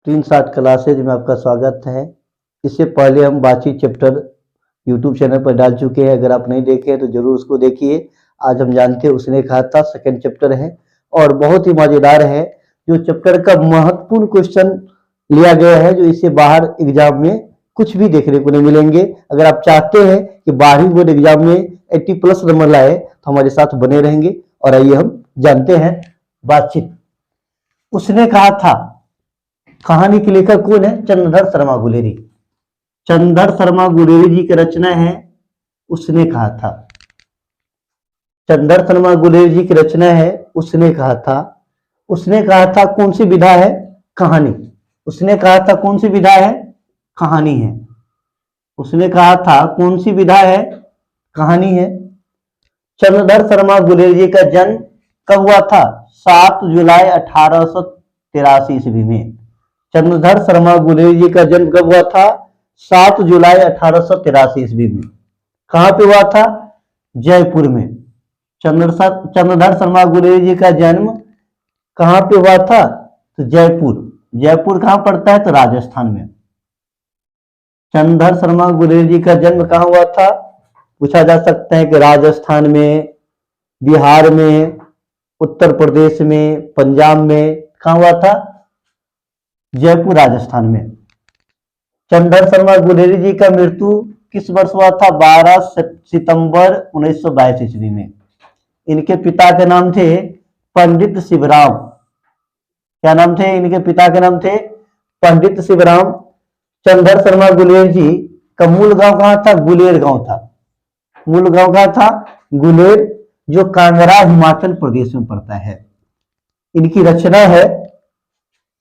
360 classes में आपका स्वागत है। इससे पहले हम बातचीत चैप्टर यूट्यूब चैनल पर डाल चुके हैं। अगर आप नहीं देखे हैं तो जरूर उसको देखिए। आज हम जानते हैं उसने कहा था सेकंड चैप्टर है और बहुत ही मजेदार है। जो चैप्टर का महत्वपूर्ण क्वेश्चन लिया गया है, जो इससे बाहर एग्जाम में कुछ भी देखने को नहीं मिलेंगे। अगर आप चाहते हैं कि 12वीं बोर्ड एग्जाम में 80+ नंबर लाए तो हमारे साथ बने रहेंगे। और आइए हम जानते हैं बातचीत। उसने कहा था कहानी के लेखक कौन है? चंद्रधर शर्मा गुलेरी। चंद्रधर शर्मा गुलेरी जी की रचना है उसने कहा था। चंद्रधर शर्मा गुलेरी जी की रचना है उसने कहा था। उसने कहा था कौन सी विधा है? कहानी। उसने कहा था कौन सी विधा है? कहानी है। उसने कहा था कौन सी विधा है? कहानी है। चंद्रधर शर्मा गुलेरी जी का जन्म कब हुआ था? 7 जुलाई 1883 ईस्वी में। चंद्रधर शर्मा गुलेरी जी का जन्म कब हुआ था? 7 जुलाई 1883 ईस्वी में। कहां पे हुआ था? जयपुर में। चंद्रधर शर्मा गुलेरी जी का जन्म कहां पे हुआ था? तो जयपुर। जयपुर कहां पड़ता है? तो राजस्थान में। चंद्रधर शर्मा गुलेरी जी का जन्म कहां हुआ था? पूछा जा सकता है कि राजस्थान में, बिहार में, उत्तर प्रदेश में, पंजाब में। कहां हुआ था? जयपुर राजस्थान में। चंद्रधर शर्मा गुलेरी जी का मृत्यु किस वर्ष हुआ था? 12 सितंबर 1922 ईस्वी में। इनके पिता के नाम थे पंडित शिवराम। क्या नाम थे? इनके पिता के नाम थे पंडित शिवराम। चंद्रधर शर्मा गुलेरी जी का मूल गांव कहां था? गुलेर गांव था। मूल गांव कहां था? गुलेर, जो कांगड़ा हिमाचल प्रदेश में पड़ता है। इनकी रचना है,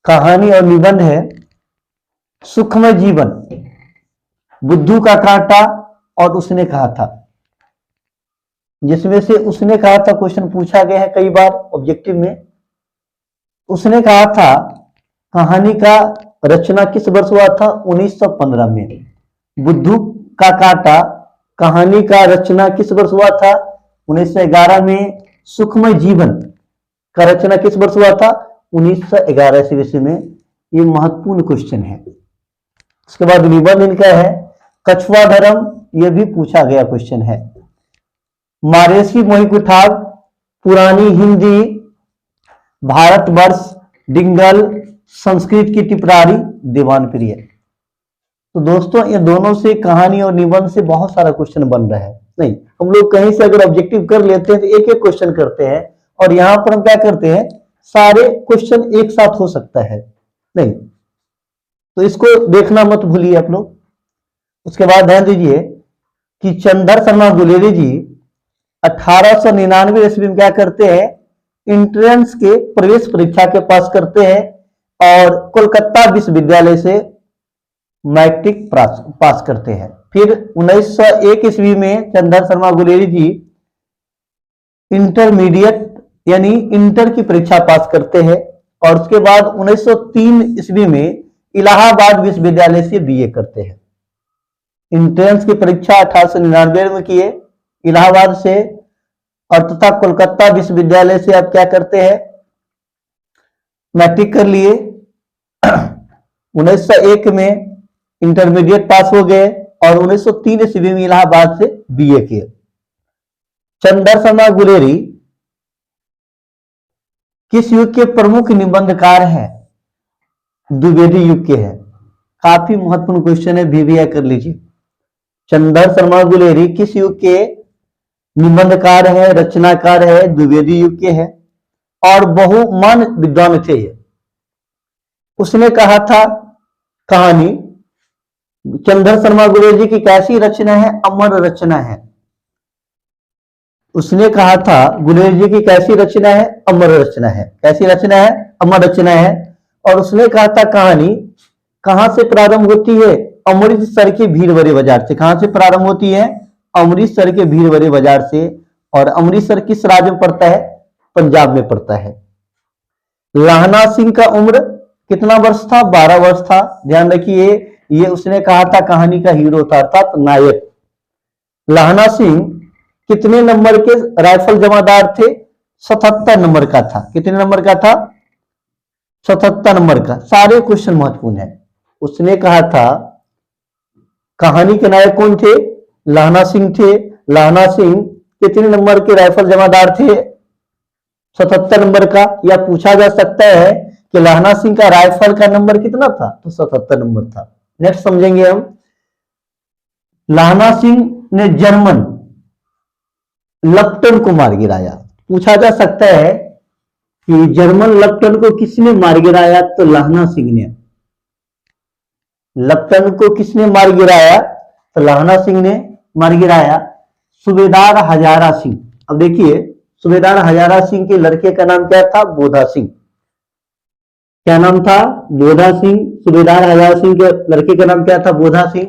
कहानी और निबंध है सुखमय जीवन, बुद्धू का कांटा और उसने कहा था। जिसमें से उसने कहा था क्वेश्चन पूछा गया है कई बार ऑब्जेक्टिव में। उसने कहा था कहानी का रचना किस वर्ष हुआ था? 1915 में। बुद्धू का कांटा कहानी का रचना किस वर्ष हुआ था? 1911 में। सुखमय जीवन का रचना किस वर्ष हुआ था? 1911 ईस्वी में। ये महत्वपूर्ण क्वेश्चन है। उसके बाद निबंध इनका है कछुआ धर्म, यह भी पूछा गया क्वेश्चन है। मारेसी मोही कुठार, पुरानी हिंदी, भारतवर्ष, डिंगल, संस्कृत की टिपरारी, दीवान प्रिय। तो दोस्तों ये दोनों से कहानी और निबंध से बहुत सारा क्वेश्चन बन रहा है। नहीं, हम लोग कहीं से अगर ऑब्जेक्टिव कर लेते हैं तो एक एक क्वेश्चन करते हैं और यहां पर हम क्या करते हैं, सारे क्वेश्चन एक साथ हो सकता है। नहीं, तो इसको देखना मत भूलिए आप लोग। उसके बाद ध्यान दीजिए कि चंद्रधर शर्मा गुलेरी जी 1899 ईस्वी में क्या करते हैं? इंट्रेंस के प्रवेश परीक्षा के पास करते हैं और कोलकाता विश्वविद्यालय से मैट्रिक पास करते हैं। फिर 1901 ईस्वी में चंद्रधर शर्मा गुलेरी जी इंटरमीडिएट यानी इंटर की परीक्षा पास करते हैं और उसके बाद 1903 ईस्वी में इलाहाबाद विश्वविद्यालय से बीए करते हैं। इंट्रेंस की परीक्षा 1899 में किए इलाहाबाद से और तथा कोलकाता विश्वविद्यालय से आप क्या करते हैं? मैट्रिक कर लिए। 1901 में इंटरमीडिएट पास हो गए और 1903 ईस्वी में इलाहाबाद से बीए किए। चंद्रधर शर्मा गुलेरी किस युग के प्रमुख निबंधकार हैं? द्विवेदी युग के हैं। काफी महत्वपूर्ण क्वेश्चन है, भी कर लीजिए। चंद्रधर शर्मा गुलेरी किस युग के निबंधकार है, रचनाकार है? द्विवेदी युग के हैं और बहुमान विद्वान थे ये। उसने कहा था कहानी चंद्रधर शर्मा गुलेरी जी की कैसी रचना है? अमर रचना है। उसने कहा था गुलेरी जी की कैसी रचना है? अमर रचना है। कैसी रचना है? अमर रचना है। और उसने कहा था कहानी कहां से प्रारंभ होती है? अमृतसर के भीड़ भरे बाजार से। कहां से प्रारंभ होती है? अमृतसर के भीड़ भरे बाजार से। और अमृतसर किस राज्य में पड़ता है? पंजाब में पड़ता है। लाहना सिंह का उम्र कितना वर्ष था? 12 वर्ष था। ध्यान रखिए, ये उसने कहा था कहानी का हीरो था अर्थात नायक। लाहना सिंह कितने नंबर के राइफल जमादार थे? 77 नंबर का था। कितने नंबर का था? 77 नंबर का, सारे क्वेश्चन महत्वपूर्ण है। उसने कहा था कहानी के नायक कौन थे? लाहना सिंह थे। लाहना सिंह कितने नंबर के राइफल जमादार थे? 77 नंबर का। या पूछा जा सकता है कि लाहना सिंह का राइफल का नंबर कितना था? तो 77 नंबर था। नेक्स्ट समझेंगे हम। लाहना सिंह ने जर्मन लप्टन को मार गिराया। पूछा जा सकता है कि जर्मन लप्टन को किसने मार गिराया? तो लाहना सिंह ने। लप्टन को किसने मार गिराया? तो लाहना सिंह ने मार गिराया। सूबेदार हजारा सिंह। अब देखिए, सूबेदार हजारा सिंह के लड़के का नाम क्या था? बोधा सिंह। क्या नाम था? बोधा सिंह। सूबेदार हजारा सिंह के लड़के का नाम क्या था? बोधा सिंह।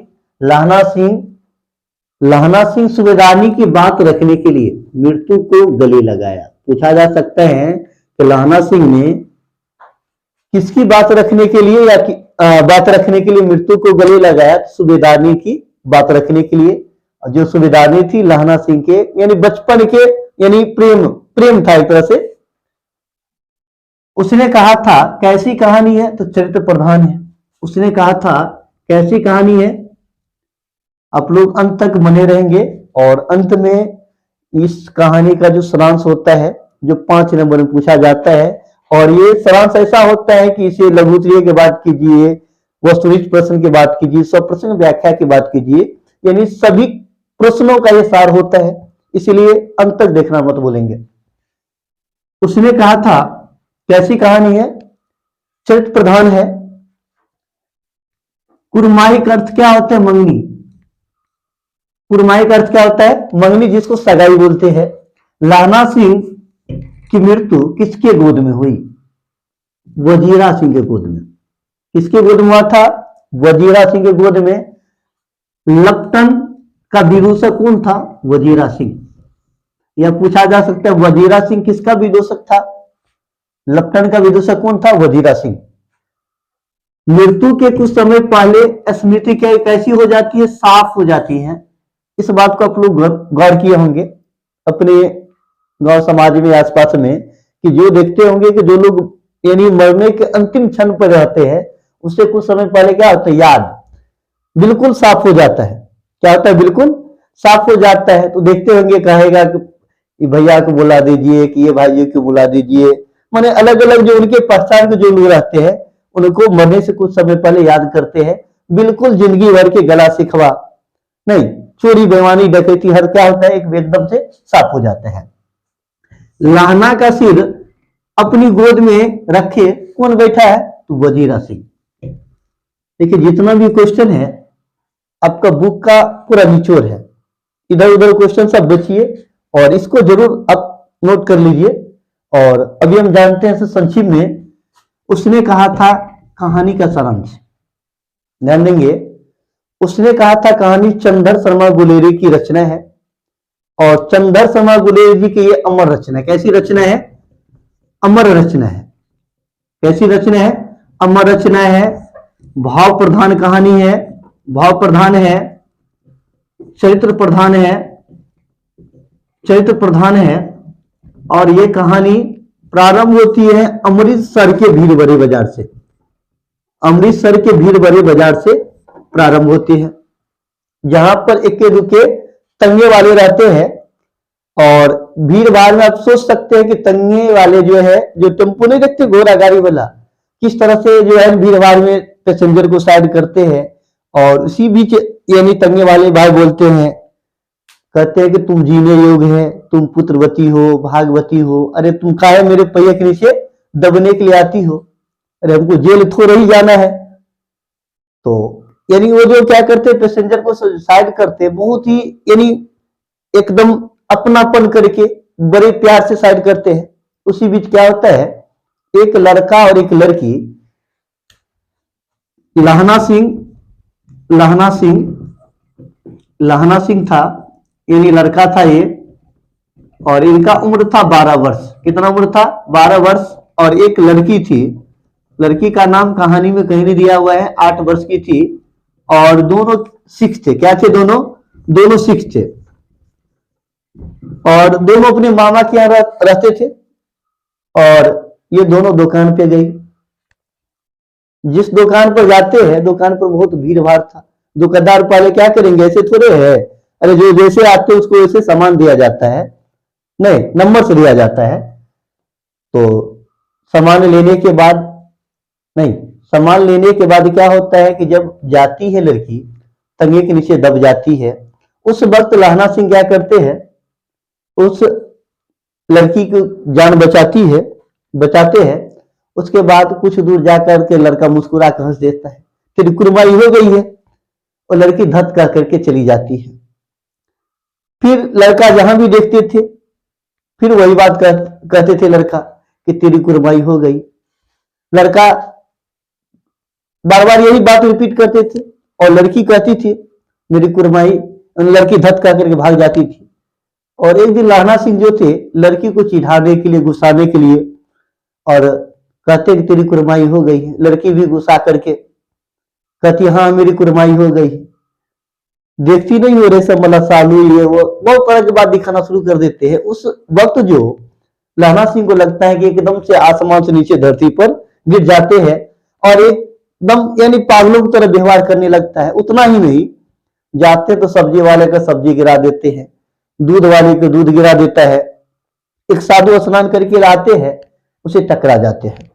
लाहना सिंह सूबेदारनी की बात रखने के लिए मृत्यु को गले लगाया। पूछा जा सकता है कि लाहना सिंह ने किसकी बात रखने के लिए या बात रखने के लिए मृत्यु को गले लगाया? सूबेदारनी की बात रखने के लिए। जो सूबेदारनी थी लाहना सिंह के यानी बचपन के, यानी प्रेम था एक तरह से। उसने कहा था कैसी कहानी है? तो चरित्र प्रधान है। उसने कहा था कैसी कहानी है? आप लोग अंत तक बने रहेंगे और अंत में इस कहानी का जो सारांश होता है, जो 5 नंबर में पूछा जाता है, और ये सारांश ऐसा होता है कि इसे लघु उत्तरीय की बात कीजिए, वस्तुनिष्ठ प्रश्न की बात कीजिए, सब प्रश्न व्याख्या की बात कीजिए, यानी सभी प्रश्नों का ये सार होता है। इसलिए अंत तक देखना मत बोलेंगे। उसने कहा था कैसी कहानी है? चरित्र प्रधान है। कुरमाई का अर्थ क्या होता है? मंगनी। कुरमाई का अर्थ क्या होता है? मंगनी, जिसको सगाई बोलते हैं। लाहना सिंह की मृत्यु किसके गोद में हुई? वजीरा सिंह के गोद में। किसके गोद में हुआ था? वजीरा सिंह के गोद में। लप्टन का विदूषक कौन था? वजीरा सिंह। यह पूछा जा सकता है वजीरा सिंह किसका विदूषक था? लप्टन का विदूषक कौन था? वजीरा सिंह। मृत्यु के कुछ समय पहले स्मृति कैसी हो जाती है? साफ हो जाती है। इस बात को आप लोग गौर किए होंगे अपने गांव समाज में, आसपास में, कि जो देखते होंगे कि जो लोग यानी मरने के अंतिम क्षण पर रहते हैं, उससे कुछ समय पहले क्या होता है? याद बिल्कुल साफ हो जाता है। क्या होता है? बिल्कुल साफ हो जाता है। तो देखते होंगे, कहेगा कि भैया को बुला दीजिए, कि ये भाइयों को बुला दीजिए। माने अलग अलग जो उनके पहचान के जो लोग रहते हैं, उनको मरने से कुछ समय पहले याद करते हैं। बिल्कुल जिंदगी भर के गला शिकवा नहीं, चोरी बेईमानी डकैती हर क्या होता है? एकदम से साफ हो जाता है। लाहना का सिर अपनी गोद में रखे कौन बैठा है? तो वजीरा सिंह। देखिए, जितना भी क्वेश्चन है आपका बुक का पूरा निचोड़ है। इधर उधर क्वेश्चन सब बचिए और इसको जरूर आप नोट कर लीजिए। और अभी हम जानते हैं संक्षिप्त में। उसने कहा था कहानी का सारांश ध्यान देंगे। उसने कहा था कहानी चंदर शर्मा गुलेरी की रचना है, और चंदर शर्मा गुलेरी जी की ये अमर रचना है। कैसी रचना है? अमर रचना है। कैसी रचना है? अमर रचना है। भाव प्रधान कहानी है, भाव प्रधान है, चरित्र प्रधान है, चरित्र प्रधान है। और ये कहानी प्रारंभ होती है अमृतसर के भीड़ भरे बाजार से। अमृतसर के भीड़ भरे बाजार से प्रारंभ होती है, जहां पर इक्के दुक्के तंगे वाले रहते हैं। और भीड़ भाड़ में आप सोच सकते हैं कि तंगे वाले जो है, जो टेम्पो नहीं देखते घोड़ा गाड़ी वाला, किस तरह से जो है भीड़ भाड़ में पैसेंजर को साइड करते हैं। और उसी बीच यानी तंगे वाले भाई बोलते हैं, कहते हैं कि तुम जीने योग्य है, तुम पुत्रवती हो, भागवती हो, अरे तुम काहे मेरे पहिए के नीचे दबने के लिए आती हो? अरे हमको जेल थोड़ा ही जाना है। तो यानी वो जो क्या करते हैं, पैसेंजर को साइड करते हैं, बहुत ही यानी एकदम अपनापन करके बड़े प्यार से साइड करते हैं। उसी बीच क्या होता है, एक लड़का और एक लड़की, लाहना सिंह था, यानी लड़का था ये, और इनका उम्र था 12 वर्ष। कितना उम्र था? 12 वर्ष। और एक लड़की थी, लड़की का नाम कहानी में कहीं नहीं दिया हुआ है, 8 वर्ष की थी। और दोनों सिख थे। क्या थे? दोनों सिख थे, और दोनों अपने मामा के यहाँ रहते थे। और ये दोनों दुकान पे गई, जिस दुकान पर जाते हैं, दुकान पर बहुत भीड़ भाड़ था। दुकानदार पहले क्या करेंगे, ऐसे थोड़े है, अरे जो जैसे आते उसको वैसे सामान दिया जाता है, नहीं, नंबर से दिया जाता है। तो सामान लेने के बाद, नहीं, सामान लेने के बाद क्या होता है कि जब जाती है लड़की, तंगे के नीचे दब जाती है, उस वक्त लहना सिंह क्या करते हैं, उस लड़की को जान बचाते हैं। उसके बाद कुछ दूर जाकर के लड़का मुस्कुरा कर हंस देता है, तेरी कुर्बानी हो गई है, और लड़की धत कर करके चली जाती है। फिर लड़का जहां भी देखते थे, फिर वही बात कहते थे लड़का कि तेरी कुर्बानी हो गई। लड़का बार बार यही बात रिपीट करते थे, और लड़की कहती थी मेरी कुर्बानी, लड़की धत कर करके भाग जाती थी। और एक दिन लहना सिंह जो थे, लड़की को चिढ़ाने के लिए, गुस्साने के लिए, और कहते कि तेरी कुर्बानी हो गई है। लड़की भी गुस्सा करके कहती हाँ मेरी कुर्बानी हो गई है। देखती नहीं हो रहे सब, मतलब सालू ये वो बहुत तरह की बात दिखाना शुरू कर देते हैं। उस वक्त जो लहना सिंह को लगता है कि एकदम से आसमान से नीचे धरती पर गिर जाते हैं, और एकदम यानी पागलों की तरह व्यवहार करने लगता है। उतना ही नहीं, जाते तो सब्जी वाले का सब्जी गिरा देते हैं, दूध वाले का दूध गिरा देता है। एक साधु स्नान करके लाते हैं, उसे टकरा जाते हैं।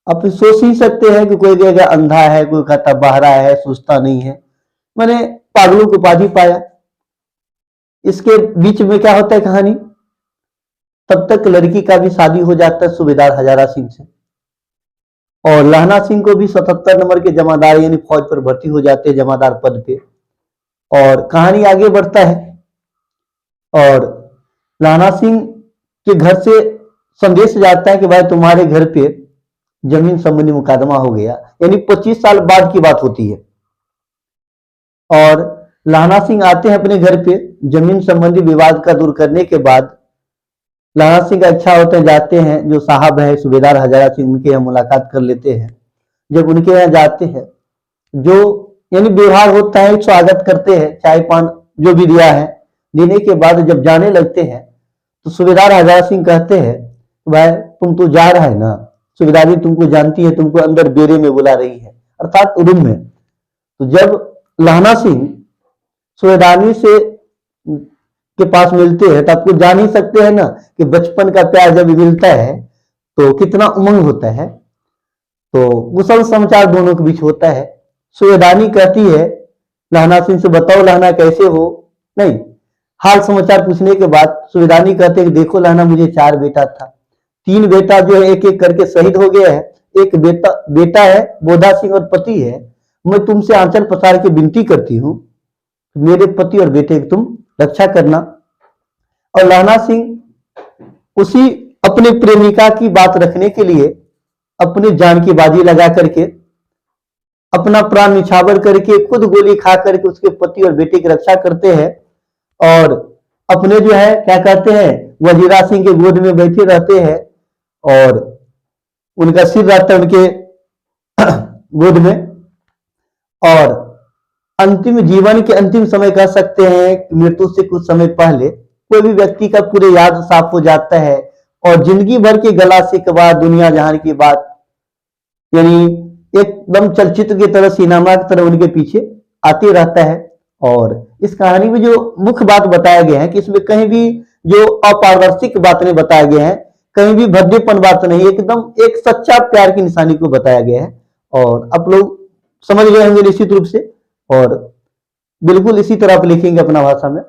आप सोच ही सकते हैं कि कोई कहेगा अंधा है, कोई कहता बहरा है, सोचता नहीं है, मैंने पागलों को उपाधि पाया। इसके बीच में क्या होता है कहानी, तब तक लड़की का भी शादी हो जाता है सूबेदार हजारा सिंह से, और लहना सिंह को भी 77 नंबर के जमादार यानी फौज पर भर्ती हो जाते हैं, जमादार पद पे। और कहानी आगे बढ़ता है, और लहना सिंह के घर से संदेश जाता है कि भाई तुम्हारे घर पे जमीन संबंधी मुकदमा हो गया, यानी 25 साल बाद की बात होती है। और लहना सिंह आते हैं अपने घर पे, जमीन संबंधी विवाद का दूर करने के बाद लहना सिंह का इच्छा होता है, जाते हैं जो साहब है सूबेदार हजारा सिंह, उनके यहाँ मुलाकात कर लेते हैं। जब उनके यहाँ जाते हैं, जो यानी व्यवहार होता है, स्वागत करते हैं, चाय पान जो भी दिया है, देने के बाद जब जाने लगते हैं तो सूबेदार हजारा सिंह कहते हैं भाई तुम तो जा रहा है ना, सूबेदारी तुमको जानती है, तुमको अंदर बेरे में बुला रही है, अर्थात रूम में। तो जब लहना सिंह सूबेदारनी से के पास मिलते हैं, तो आपको जान ही सकते हैं ना कि बचपन का प्यार जब मिलता है तो कितना उमंग होता है। तो कुशल समाचार दोनों के बीच होता है। सूबेदारनी कहती है लहना सिंह से, बताओ लहना कैसे हो, नहीं, हाल समाचार पूछने के बाद सूबेदारनी कहते हैं कि देखो लहना मुझे 4 बेटा था, 3 बेटा जो है एक एक करके शहीद हो गया है, एक बेटा है बोधा सिंह और पति है। मैं तुमसे आंचल पसार के विनती करती हूँ, मेरे पति और बेटे की तुम रक्षा करना। और लहना सिंह उसी अपने प्रेमिका की बात रखने के लिए अपने जान की बाजी लगा करके, अपना प्राण निछावर करके, खुद गोली खा करके उसके पति और बेटे की रक्षा करते हैं। और अपने जो है क्या कहते हैं, वजीरा सिंह के गोद में बैठे रहते हैं, और उनका सिर रहता है उनके गोद में। और अंतिम जीवन के अंतिम समय कह सकते हैं, मृत्यु से कुछ समय पहले कोई भी व्यक्ति का पूरे याद साफ हो जाता है, और जिंदगी भर के गला शिकवा, दुनिया जहान की बात, यानी एकदम चलचित्र की तरह, सिनेमा की तरह उनके पीछे आते रहता है। और इस कहानी में जो मुख्य बात बताया गया है कि इसमें कहीं भी जो अपारदर्शिक बात नहीं बताया गया है, कहीं भी भद्देपन बात नहीं, एकदम एक सच्चा प्यार की निशानी को बताया गया है। और आप लोग समझ गए होंगे निश्चित रूप से, और बिल्कुल इसी तरह आप लिखेंगे अपना भाषा में।